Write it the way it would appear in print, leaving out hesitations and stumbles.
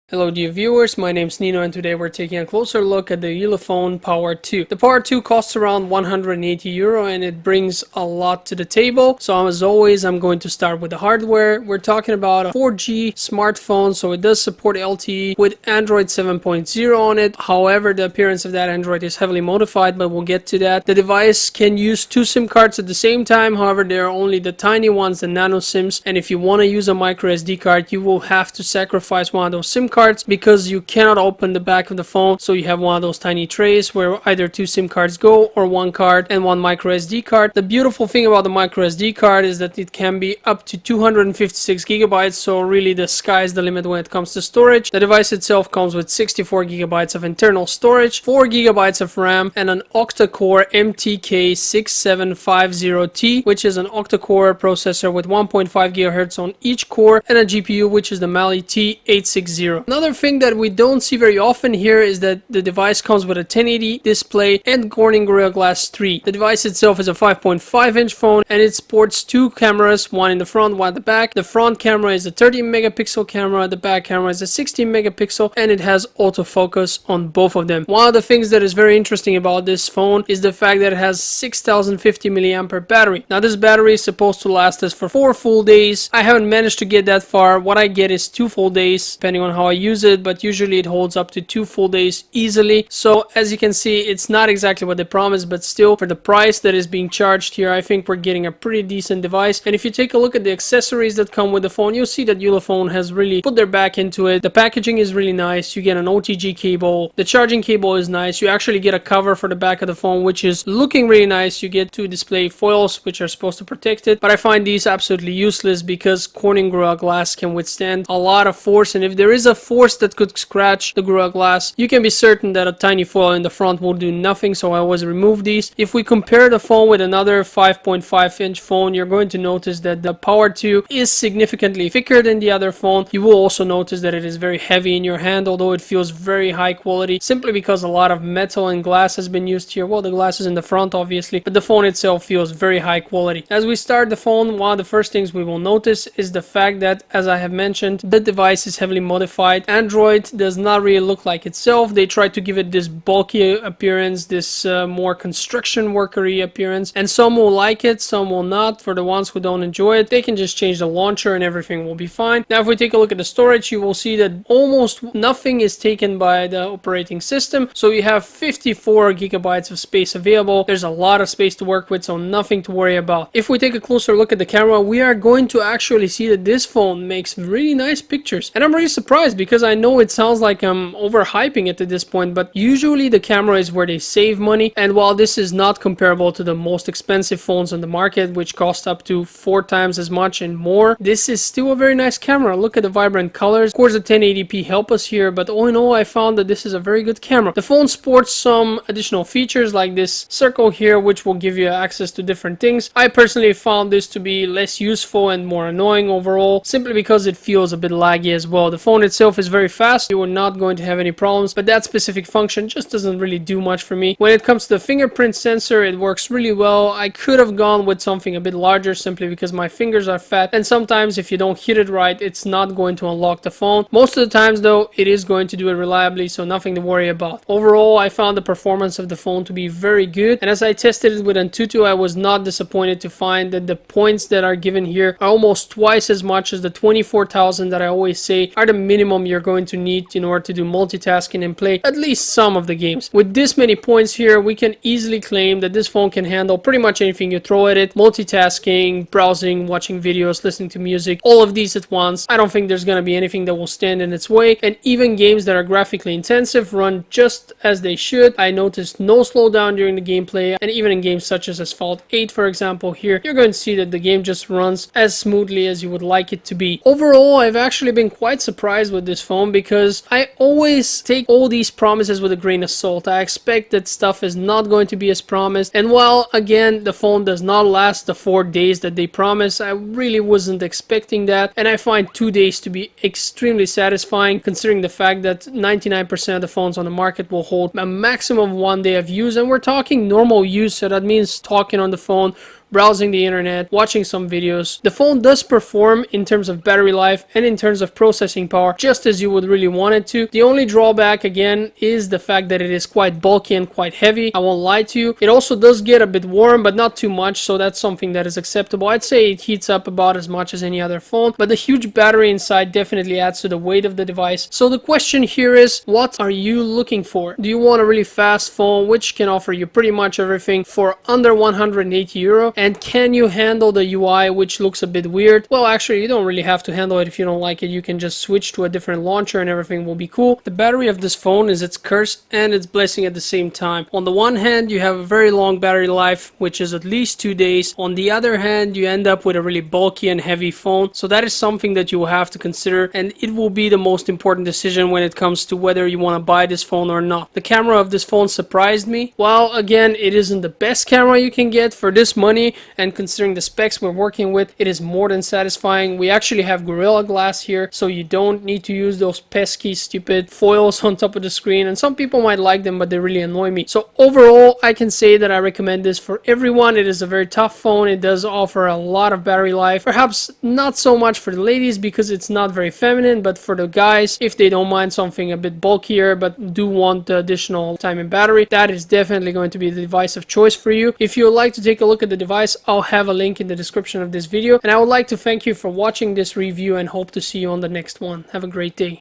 Hello dear viewers, my name's Nino and today we're taking a closer look at the Ulefone Power 2. The Power 2 costs around €180 and it brings a lot to the table. So as always, I'm going to start with the hardware. We're talking about a 4G smartphone, so it does support LTE with Android 7.0 on it. However, the appearance of that Android is heavily modified, but we'll get to that. The device can use two SIM cards at the same time. However, they're only the tiny ones, the nano SIMs, and if you want to use a micro SD card, you will have to sacrifice one of those SIM cards because you cannot open the back of the phone, so you have one of those tiny trays where either two SIM cards go or one card and one micro SD card. The beautiful thing about the micro SD card is that it can be up to 256 gigabytes, so really the sky's the limit when it comes to storage. The device itself comes with 64 gigabytes of internal storage, 4 gigabytes of RAM, and an Octa-Core MTK6750T, which is an octa-core processor with 1.5 gigahertz on each core, and a GPU which is the Mali T860. Another thing that we don't see very often here is that the device comes with a 1080 display and Corning Gorilla Glass 3. The device itself is a 5.5-inch phone and it sports two cameras, one in the front, one at the back. The front camera is a 30 megapixel camera, the back camera is a 16 megapixel, and it has autofocus on both of them. One of the things that is very interesting about this phone is the fact that it has 6050 milliampere battery. Now this battery is supposed to last us for 4 full days. I haven't managed to get that far. What I get is 2 full days depending on how I use it, but usually it holds up to 2 full days easily. So as you can see, it's not exactly what they promised, but still for the price that is being charged here, I think we're getting a pretty decent device. And if you take a look at the accessories that come with the phone, you'll see that Ulefone has really put their back into it. The packaging is really nice. You get an OTG cable. The charging cable is nice. You actually get a cover for the back of the phone, which is looking really nice. You get 2 display foils, which are supposed to protect it, but I find these absolutely useless because Corning Gorilla Glass can withstand a lot of force, and if there is a force that could scratch the Gorilla Glass, you can be certain that a tiny foil in the front will do nothing, so I always remove these. If we compare the phone with another 5.5-inch phone, you're going to notice that the Power 2 is significantly thicker than the other phone. You will also notice that it is very heavy in your hand, although it feels very high quality, simply because a lot of metal and glass has been used here. Well, the glass is in the front, obviously, but the phone itself feels very high quality. As we start the phone, one of the first things we will notice is the fact that, as I have mentioned, the device is heavily modified. Android does not really look like itself. They tried to give it this bulky appearance, this more construction workery appearance, and some will like it, some will not. For the ones who don't enjoy it, they can just change the launcher and everything will be fine. Now if we take a look at the storage, you will see that almost nothing is taken by the operating system, so you have 54 gigabytes of space available. There's a lot of space to work with, so nothing to worry about. If we take a closer look at the camera, we are going to actually see that this phone makes really nice pictures, and I'm really surprised because I know it sounds like I'm overhyping it at this point, but usually the camera is where they save money, and while this is not comparable to the most expensive phones on the market, which cost up to 4 times as much and more, this is still a very nice camera. Look at the vibrant colors. Of course the 1080p help us here, but all in all I found that this is a very good camera. The phone sports some additional features like this circle here, which will give you access to different things. I personally found this to be less useful and more annoying overall, simply because it feels a bit laggy as well. The phone itself is very fast. You are not going to have any problems, but that specific function just doesn't really do much for me. When it comes to the fingerprint sensor, it works really well. I could have gone with something a bit larger simply because my fingers are fat, and sometimes if you don't hit it right, it's not going to unlock the phone. Most of the times though, it is going to do it reliably, so nothing to worry about. Overall, I found the performance of the phone to be very good, and as I tested it with Antutu, I was not disappointed to find that the points that are given here are almost twice as much as the 24,000 that I always say are the minimum you're going to need in order to do multitasking and play at least some of the games. With this many points here, we can easily claim that this phone can handle pretty much anything you throw at it. Multitasking, browsing, watching videos, listening to music, all of these at once. I don't think there's going to be anything that will stand in its way, and even games that are graphically intensive run just as they should. I noticed no slowdown during the gameplay, and even in games such as Asphalt 8 for example, here you're going to see that the game just runs as smoothly as you would like it to be. Overall, I've actually been quite surprised with this phone because I always take all these promises with a grain of salt. I expect that stuff is not going to be as promised, and while again the phone does not last the 4 days that they promise, I really wasn't expecting that, and I find 2 days to be extremely satisfying considering the fact that 99% of the phones on the market will hold a maximum of 1 day of use, and we're talking normal use, so that means talking on the phone, browsing the internet, watching some videos. The phone does perform in terms of battery life and in terms of processing power just just as you would really want it to. The only drawback again is the fact that it is quite bulky and quite heavy. I won't lie to you. It also does get a bit warm, but not too much, so that's something that is acceptable. I'd say it heats up about as much as any other phone, but the huge battery inside definitely adds to the weight of the device. So the question here is, what are you looking for? Do you want a really fast phone which can offer you pretty much everything for under 180 euro? And can you handle the UI, which looks a bit weird? Well, actually, you don't really have to handle it. If you don't like it, you can just switch to a different launcher and everything will be cool. The battery of this phone is its curse and its blessing at the same time. On the one hand, you have a very long battery life, which is at least 2 days. On the other hand, you end up with a really bulky and heavy phone. So that is something that you will have to consider, and it will be the most important decision when it comes to whether you want to buy this phone or not. The camera of this phone surprised me. While again, it isn't the best camera you can get for this money, and considering the specs we're working with, it is more than satisfying. We actually have Gorilla Glass here, so you don't need to use those pesky stupid foils on top of the screen, and some people might like them, but they really annoy me. So overall, I can say that I recommend this for everyone. It is a very tough phone. It does offer a lot of battery life, perhaps not so much for the ladies because it's not very feminine, but for the guys, if they don't mind something a bit bulkier but do want the additional time in battery, that is definitely going to be the device of choice for you. If you would like to take a look at the device, I'll have a link in the description of this video, and I would like to thank you for watching this review and hope to see you on the next one. Have a great day.